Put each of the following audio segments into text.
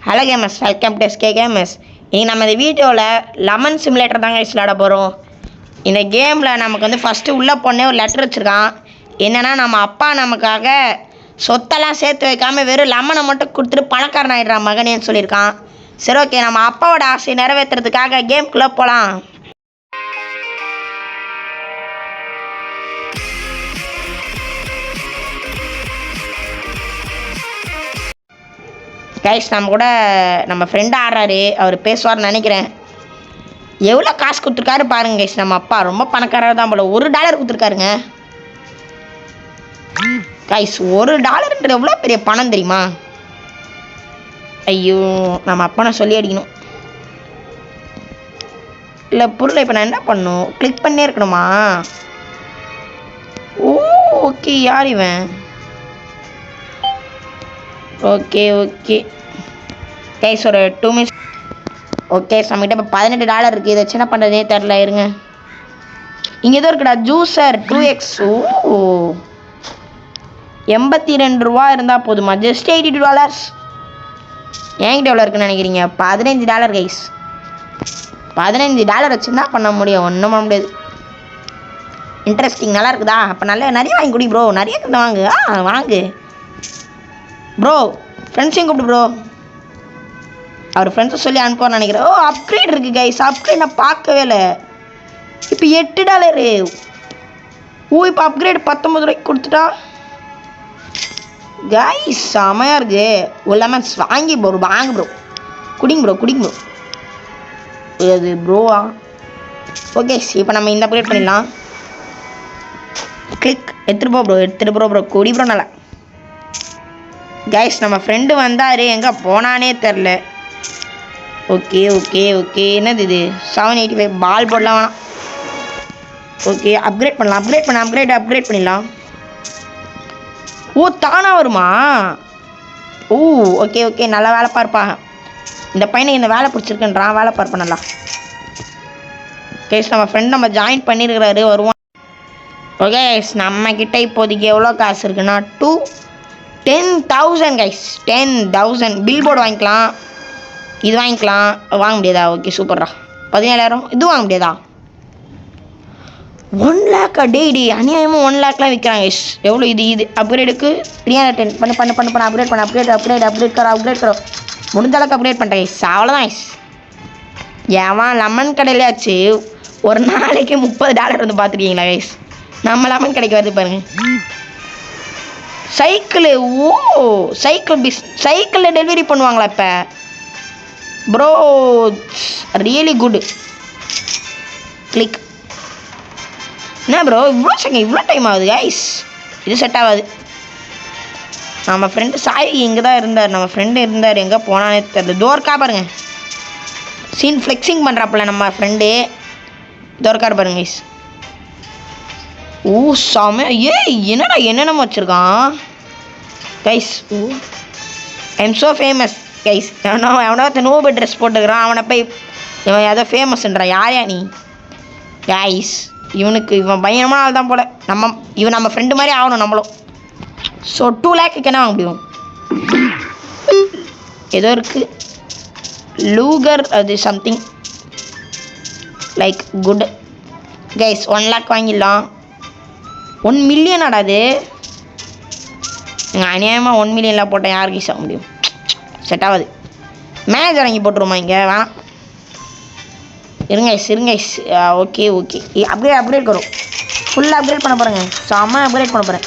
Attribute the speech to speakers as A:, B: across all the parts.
A: Hello gamers, welcome to SK gamers. இன்றைக்கி நம்ம இந்த வீடியோவில் லெமன் சிமுலேட்டர் தாங்க விளையாட போகிறோம். இந்த கேமில் நமக்கு வந்து ஃபஸ்ட்டு உள்ளே போனே ஒரு லெட்டர் வச்சுருக்கான். என்னென்னா நம்ம அப்பா நமக்காக சொத்தெல்லாம் சேர்த்து வைக்காமல் வெறும் லெமனை மட்டும் கொடுத்துட்டு பணக்காரன் ஆகிடுறான் மகனேன்னு சொல்லியிருக்கான். சரி, ஓகே, நம்ம அப்பாவோட ஆசையை நிறைவேற்றுறதுக்காக கேம்குள்ளே போகலாம். கைஸ், நம்ம கூட நம்ம ஃப்ரெண்டு ஆடுறாரு, அவர் பேசுவார்னு நினைக்கிறேன். எவ்வளோ காசு கொடுத்துருக்காரு பாருங்க கைஸ். நம்ம அப்பா ரொம்ப பணக்காரர் தான் போல. $1 கொடுத்துருக்காருங்க கைஸ். $1 எவ்வளோ பெரிய பணம் தெரியுமா? ஐயோ, நம்ம அப்பா நான் சொல்லி அடிக்கணும். இல்லை பொருளை இப்போ நான் என்ன பண்ணணும்? கிளிக் பண்ணே இருக்கணுமா? ஓகே, யார் இவன்? ஓகே கைஸ், ஒரு 2 மினிட்ஸ். ஓகே, நம்மகிட்ட இப்போ $18 இருக்குது. இதை என்ன பண்ணுறதே தெரில. இருங்க, இங்கே எதுவும் இருக்குடா, ஜூஸர் 2x. $82 இருந்தால் போதுமா? ஜஸ்ட் $82. என்கிட்ட எவ்வளோ இருக்குன்னு நினைக்கிறீங்க? $15 கைஸ். $15 வச்சு என்ன பண்ண முடியும்? ஒன்றும் பண்ண முடியாது. இன்ட்ரெஸ்டிங், நல்லா இருக்குதா? அப்போ நிறைய வாங்கி குடி ப்ரோ. நிறைய வாங்கு. வாங்கு ப்ரோ. ஃப்ரெண்ட்ஸையும் கூப்பிட்டு ப்ரோ. அவர் ஃப்ரெண்ட்ஸை சொல்லி அனுப்புவான்னு நினைக்கிறேன். அப்கிரேட் இருக்குது கைஸ். அப்கிரேட் நான் பார்க்கவே இல்லை. இப்போ $8. இப்போ அப்கிரேட் $19 கொடுத்துட்டா கைஸ். செமையாக இருக்கு. எல்லாமே வாங்கி ப்ரோ. வாங்க ப்ரோ. குடிங்க ப்ரோ. அது ப்ரோவா? ஓகே, இப்போ நம்ம இந்த அப்கிரேட் பண்ணிடலாம். கிளிக். எடுத்துகிட்டு ப்ரோ. குடி ப்ரோ. நல்லா கைஸ், நம்ம ஃப்ரெண்டு வந்தார். எங்கே போனானே தெரில. ஓகே. என்னது இது? 785 பால் போடலாம் வேணாம். ஓகே, அப்கிரேட் பண்ணலாம். அப்கிரேட் பண்ணிடலாம். தானா வருமா? ஓகே, நல்லா வேலை பார்ப்பா. இந்த பையனை இந்த வேலை பிடிச்சிருக்குன்றான். வேலை பார்ப்ப நல்லா. கைஸ், நம்ம ஃப்ரெண்ட் நம்ம ஜாயின் பண்ணியிருக்கிறாரு, வருவான். ஓகே, நம்மக்கிட்ட இப்போதைக்கு எவ்வளோ காசு இருக்குன்னா 10,000 கைஸ். 10,000. பில் போர்டு வாங்கிக்கலாம். இது வாங்கிக்கலாம். வாங்க முடியாதா? ஓகே, சூப்பர்ரா. 17,000. இது வாங்க முடியாதா? 1 lakh டே அநியாயமாக 1 lakh விற்கிறாங்க கைஸ். எவ்வளோ இது? அப்கிரேடுக்கு 310. பண்ணு. அப்கிரேட் கரோ. முடிஞ்ச அளவுக்கு அப்கிரேட் பண்ணுறேன் கைஸ். அவ்வளோதான் கைஸ். ஏன் லெமன் கடையிலே ஆச்சு. ஒரு நாளைக்கு $30 வந்து பார்த்துருக்கீங்களா கைஸ்? நம்ம லெமன் கடைக்கு வருது பாருங்க. சைக்கிள். சைக்கிளில் டெலிவரி பண்ணுவாங்களா இப்போ? Bro, really good. கிளிக். என்ன ப்ரோ இவ்வளோ டைம் ஆகுது கைஸ்? இது செட் ஆகாது. நம்ம ஃப்ரெண்டு சாய் இங்கே தான் இருந்தார். எங்கே போனானே தெரியல. தோர்க்கா பாருங்க. சீன் ஃப்ளெக்ஸிங் பண்ணுறாப்புல நம்ம ஃப்ரெண்டு. தோர்க்கார் பாருங்க கைஸ். சாமி. என்னடா என்னென்னமோ வச்சுருக்கான் guys. I'm so famous guys. எவனோ நோபு ட்ரெஸ் போட்டுக்கிறான். அவனை போய் இவன் ஏதோ ஃபேமஸ்ன்றான். யாரையா நீ கைஸ்? இவன் பயங்கரமான ஆள் தான் போல. இவன் நம்ம ஃப்ரெண்டு மாதிரி ஆகணும் நம்மளும். ஸோ 2 lakhக்கு என்ன வாங்க முடியும்? ஏதோ இருக்குது லூகர். அது something like good guys. 1 lakh வாங்கிடலாம். 1 million ஆடாது. அநியாயமாக 1 million போட்டேன். யாருக்கு யூஸ் ஆக முடியும்? செட் ஆகாது. மேனேஜர் வாங்கி போட்டுருமா இங்கே? வேணாம். இருங்க. ஓகே. அப்கிரேட் வரும். ஃபுல்லாக அப்கிரேட் பண்ண போகிறேங்க. செம்ம அப்கிரேட் பண்ண போகிறேன்.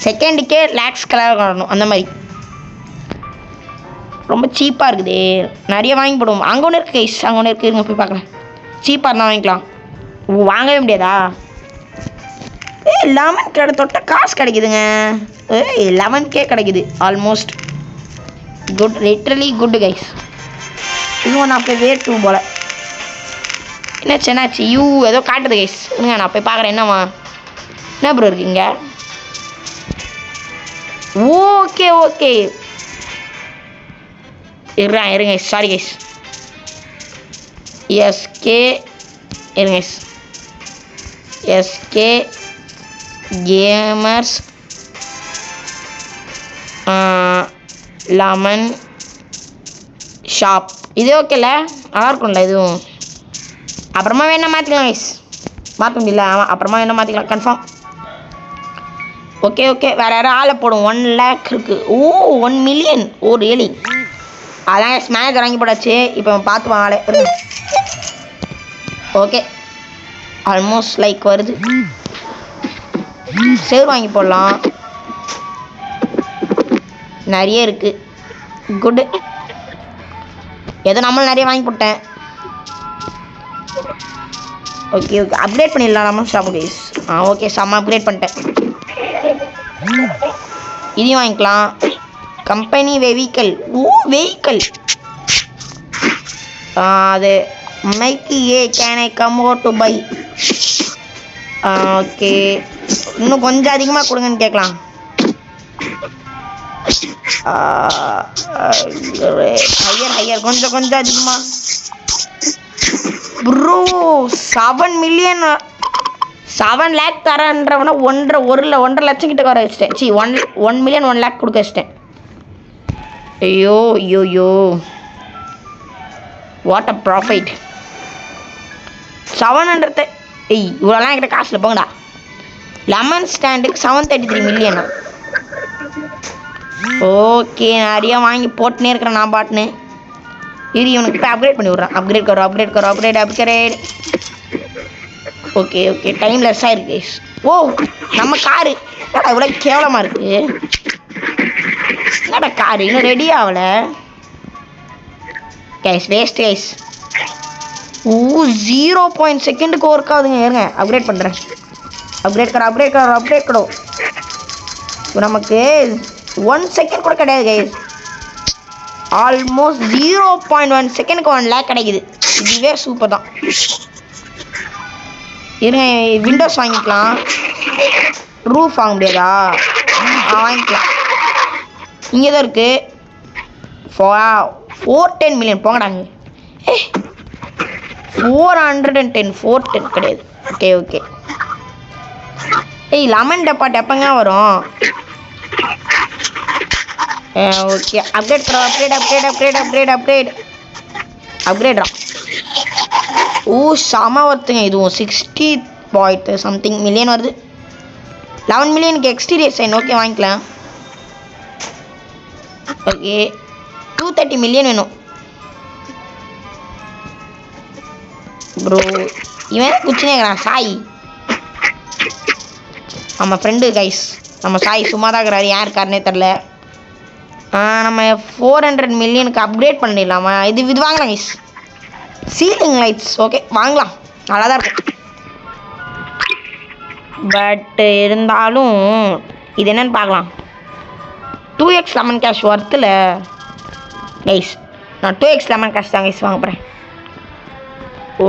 A: செகண்டுக்கே லேக்ஸ் கலர் வரணும். அந்த மாதிரி ரொம்ப சீப்பாக இருக்குது. நிறைய வாங்கி போடுவோம். அங்கே ஒன்று இருக்குது கைஸ். இருங்க போய் பார்க்குறேன். சீப்பாக இருந்தால் வாங்கிக்கலாம். வாங்கவே முடியாதா? லெமன் கடை தொட்ட காசு கிடைக்குதுங்க. 11K கிடைக்குது almost. Good, literally good guys. இன்னும் நான் போய் வேட் டூ போல். என்னாச்சு? ஏதோ காட்டுது கைஸ். இருங்க, நான் போய் பார்க்குறேன். என்ன ப்ரோ இருக்குங்க? ஓகே. இருங்க. Sorry guys. SK gamers lemon shop இது ஓகேல, நல்லா இருக்கும்ல இதுவும். அப்புறமா வேணா மாற்றிக்கலாம் கைஸ், மாற்ற முடியல. ஆமாம் அப்புறமா வேணா மாற்றிக்கலாம் கன்ஃபார்ம். ஓகே ஓகே, வேறு யாரும் ஆளை போடும். 1 lakh இருக்குது. ஓ 1 million. ஓ ரியலி. அதான் மேனேஜர் வாங்கி போடாச்சு. இப்போ பார்த்துப்பான் ஆளே. ஓகே ஆல்மோஸ்ட் லைக் வருது. சேர் வாங்கி போடலாம், நிறைய இருக்குது. குட். ஏதோ நம்மளும் நிறைய வாங்கி போட்டேன். ஓகே ஓகே, அப்கிரேட் பண்ணிடலாம் நம்ம ஷாப் கைஸ். ஓகே செம்ம அப்கிரேட் பண்ணிட்டேன். இதையும் வாங்கிக்கலாம். Company vehicle. ஓ வெஹிக்கல் அது மைக்கி ஏ can I come over to buy. Okay இன்னும் கொஞ்சம் அதிகமாக கொடுங்கன்னு கேட்கலாம். ஹையர் கொஞ்சம் அதிகமாக ப்ரோ. 7 million 7 lakh தரேன்றவனா 1.5 லட்சம் கிட்ட வர வச்சிட்டேன். 1 million 1 lakh கொடுக்க வச்சிட்டேன். ஐயோ வாட் அ ப்ராஃபிட். 700 இவ்வளோலாம் என்கிட்ட காசில் போங்கடா. லெமன் ஸ்டாண்டுக்கு 733 million. ஓகே நிறையா வாங்கி போட்டுனே இருக்கிறேன் நான் பாட்டுன்னு. இவனுக்கு இப்போ அப்கிரேட் பண்ணி விட்றேன். அப்கிரேட். ஓகே டைம் லெஸ் ஆயிருக்கு. ஓ நம்ம காரு இவ்வளோ கேவலமாக இருக்கு. என்னடா காரு இன்னும் ரெடி ஆகலை கைஸ். Waste guys. 0.1 செகண்டுக்கு ஒர்க் ஆகுதுங்க. ஏறுங்க அப்கிரேட் பண்ணுறேன். அப்கிரேட் கரோ. நமக்கு 1 செகண்ட் கூட கிடையாது கைஸ். ஆல்மோஸ்ட் 0.1 செகண்டுக்கு 1 lakh கிடைக்குது. இதுவே சூப்பர் தான். இருங்க விண்டோஸ் வாங்கிக்கலாம். ரூஃப் வாங்க முடியாதா? வாங்கிக்கலாம். இங்கே தான் இருக்குது. 410 million போங்கடாங்க. 410 கிடையாது. ஓகே லெமன் டெபாட் எப்போங்க வரும்? Okay upgrade. ஓ செம ஒருத்துங்க. இதுவும் 60 something million வருது. 11 millionக்கு எக்ஸ்டீரியர் சைன். ஓகே வாங்கிக்கலாம். ஓகே 230 million வேணும் ப்ரோ. இவன் குச்சினே இருக்கிறான் சாய். நம்ம ஃப்ரெண்டு கைஸ். நம்ம சாய் சும்மா தான் இருக்கிறாரு. யார் இருக்காருன்னே தெரில. நம்ம 400 millionக்கு அப்கிரேட் பண்ணிடலாமா? இது வாங்கலாம் கைஸ். சீலிங் லைட்ஸ் ஓகே வாங்கலாம், நல்லா தான் இருக்கும். பட் இருந்தாலும் இது என்னன்னு பார்க்கலாம். 2x lemon cash ஒர்த்தில் guys. நான் 2x லெமன் கேஷ் தான் கைஸ் வாங்க போகிறேன். ஓ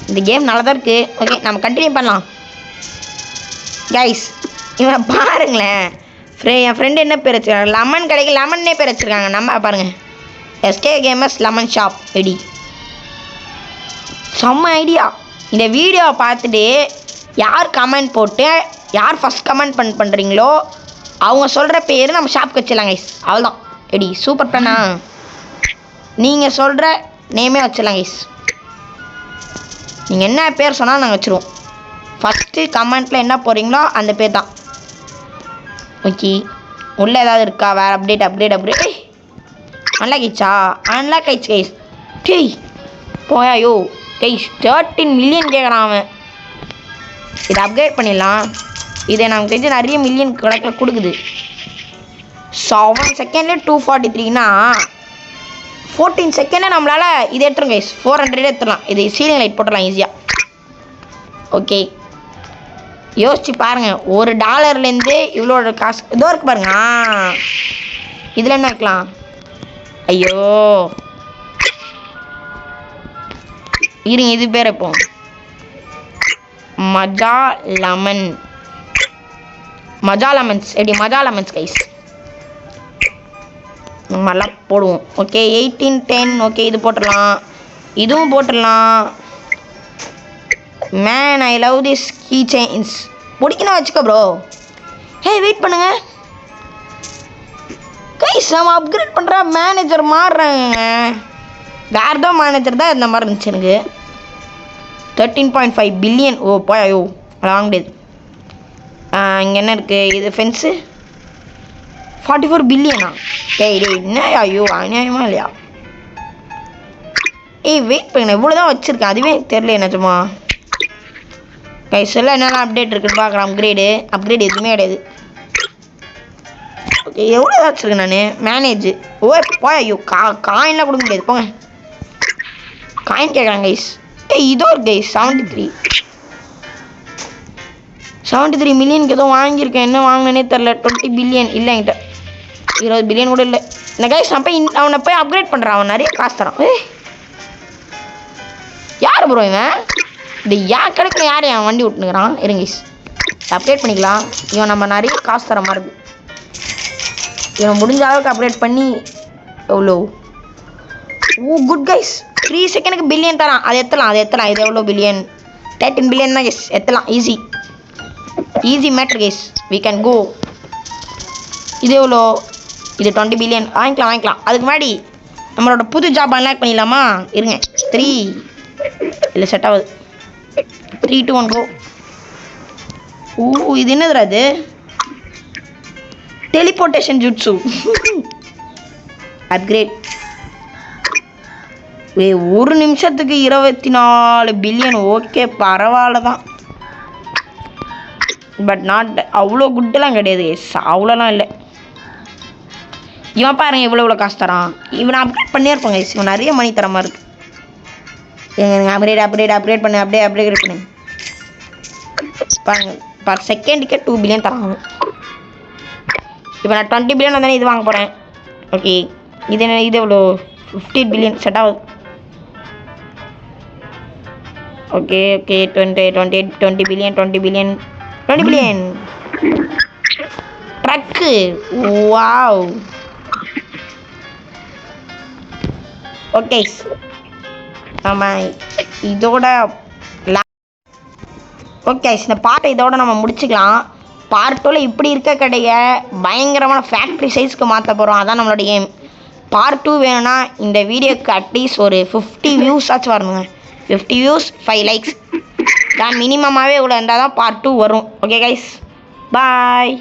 A: இந்த கேம் நல்லா தான் இருக்குது. ஓகே நம்ம கண்டினியூ பண்ணலாம் கைஸ். இவன் பாருங்களேன், என் ஃப்ரெண்டு என்ன பேர் வச்சுருக்காங்க? லெமன் கடைக்கு லெமன்னே பேர் வச்சுருக்காங்க. நம்ம பாருங்கள், SK gamers lemon shop ID. செம்ம ஐடியா. இந்த வீடியோவை பார்த்துட்டு யார் கமெண்ட் போட்டு யார் ஃபஸ்ட் கமெண்ட் பண்ணுறீங்களோ அவங்க சொல்கிற பேர் நம்ம ஷாப்புக்கு வச்சிடலாம் கைஸ். அவ்வளோதான் ஐடி. சூப்பர் பண்ணா. நீங்கள் சொல்கிற நேமே வச்சிடலாம் கைஸ். நீங்கள் என்ன பேர் சொன்னாலும் நாங்கள் வச்சுருவோம். ஃபஸ்ட்டு கமெண்ட்டில் என்ன போகிறீங்களோ அந்த பேர் தான். ஓகே உள்ளே ஏதாவது இருக்கா? வேறு அப்டேட் அன்லாக் ஆயிடுச்சு கைஸ். டேய் போயாயோ கைஸ். 13 million கேட்குறான் அவன். இதை அப்கிரேட் பண்ணிடலாம். இதை நமக்கு தெரிஞ்சு நிறைய மில்லியன் கணக்கில் கொடுக்குது. 7 செகண்ட்லேயே 243னா 14 செகண்டில் நம்மளால் இது எடுத்துரும் கைஸ். 400 எடுத்துடலாம். இது சீலிங் லைட் போட்டுடலாம் ஈஸியாக. ஓகே யோசிச்சு பாருங்கள், $1 இவ்வளோ காசு இதோ இருக்கு பாருங்க. இதில் என்ன வைக்கலாம்? ஐயோ இருங்க, இது பேர் இப்போ மஜா லெமன்ஸ் எப்படி? மஜா லெமன்ஸ் கைஸ் நம்மளாம் போடுவோம். ஓகே 1810. ஓகே இது போட்டுடலாம், இதுவும் போட்டுடலாம். Man I love this key chains. பிடிக்கணும் வச்சுக்கோ ப்ரோ. ஹே வெயிட் பண்ணுங்க கைஸ் நம்ம அப்கிரேட் பண்ணுற மேனேஜர் மாறுறாங்க. வேறு ஏதோ மேனேஜர் தான் இந்த மாதிரி இருந்துச்சு எனக்கு. 13.5 பில்லியன். ஓ போய் ஐயோ வாங்க முடியாது. இங்கே என்ன இருக்குது? இது ஃபென்ஸு 44 பில்லியனா? டேய் என்ன ஐயோ அநியாயமா இல்லையா? வெயிட் பண்ண இவ்வளோ தான் வச்சுருக்கேன், அதுவே தெரியல என்னச்சுமா. கைஸ் எல்லாம் என்னெல்லாம் அப்டேட் இருக்குன்னு பார்க்குறேன். அப்கிரேட் எதுவுமே கிடையாது. ஓகே எவ்வளோ தான் வச்சுருக்கேன் நான் மேனேஜ். ஓ போய் ஐயோ காயின்லாம் கொடுக்க முடியாது போங்க. காயின் கேட்குறாங்க கைஸ். இதோ ஒரு கைஸ் 73 மில்லியனுக்கு ஏதோ வாங்கியிருக்கேன். என்ன வாங்கினே தெரில. 20 பில்லியன் இல்லை என்கிட்ட. 20 பில்லியன் கூட இல்லை. இந்த கைஸ் நான் போய் அவனை போய் அப்கிரேட் பண்ணுறான். அவன் நிறைய காசு தரான். யார் ப்ரோ இவன்? இந்த யார் கிடைக்கல யார் என் வண்டி விட்டுனுக்குறான்? இருங்க கைஸ் அப்டேட் பண்ணிக்கலாம். இவன் நம்ம நிறைய காசு தர மாதிரி இருக்குது. இவன் முடிஞ்ச அளவுக்கு அப்டேட் பண்ணி எவ்வளோ? ஓ குட் கைஸ் 3 செகண்டுக்கு பில்லியன் தரான். அது எத்தலாம். இது எவ்வளோ பில்லியன்? 13 பில்லியன் தான் கைஸ். எத்தலாம் easy matter guys. We can go. இது எவ்வளோ? இது 20 பில்லியன். வாங்கிக்கலாம். அதுக்கு முன்னாடி நம்மளோட புது ஜாப் அன்லாக் பண்ணிடலாமா? இருங்க 3 இல்லை செட் ஆகுது. 3 2 1 கோ. ஓ இது என்னதுடா இது? Teleportation jutsu upgrade. ஒரு நிமிஷத்துக்கு 24 பில்லியன். ஓகே பரவாயில்ல தான். பட் நாட் அவ்வளோ குட்டெல்லாம் கிடையாது கைஸ். அவ்வளோலாம் இல்லை. இவன் பாருங்க இவ்வளோ காசு தரான். இவனை அப்கிரேட் பண்ணியே இருப்பாங்க கைஸ். இவன் நிறைய மணி தர மாதிரி இருக்கு. அப்கிரேட் பண்ணு. அப்படியே அப்கிரேட் பண்ணு பாருங்க. பர் செகண்டுக்கே 2 பில்லியன் தராங்க. இப்போ நான் 20 பில்லியன் வந்தானே இது வாங்க போகிறேன். ஓகே இது என்ன? இது எவ்வளோ? 50 பில்லியன் செட் ஆகுது. Okay 20 billion truck. Wow okay ஆமாம் இதோட ஓகே இந்த பாட்டை இதோட நம்ம முடிச்சுக்கலாம். பார்ட் 2ல் இப்படி இருக்க கடையை பயங்கரமான ஃபேக்ட்ரி சைஸ்க்கு மாற்ற போகிறோம். அதான் நம்மளோட கேம். பார்ட் 2 வேணும்னா இந்த வீடியோக்கு அட்லீஸ்ட் ஒரு 50 வியூஸ் ஆச்சு வரணுங்க. 50 வியூஸ் 5 லைக்ஸ் தான் மினிமமாகவே இவ்வளோ இருந்தால் தான் பார்ட் 2 வரும். Okay guys bye.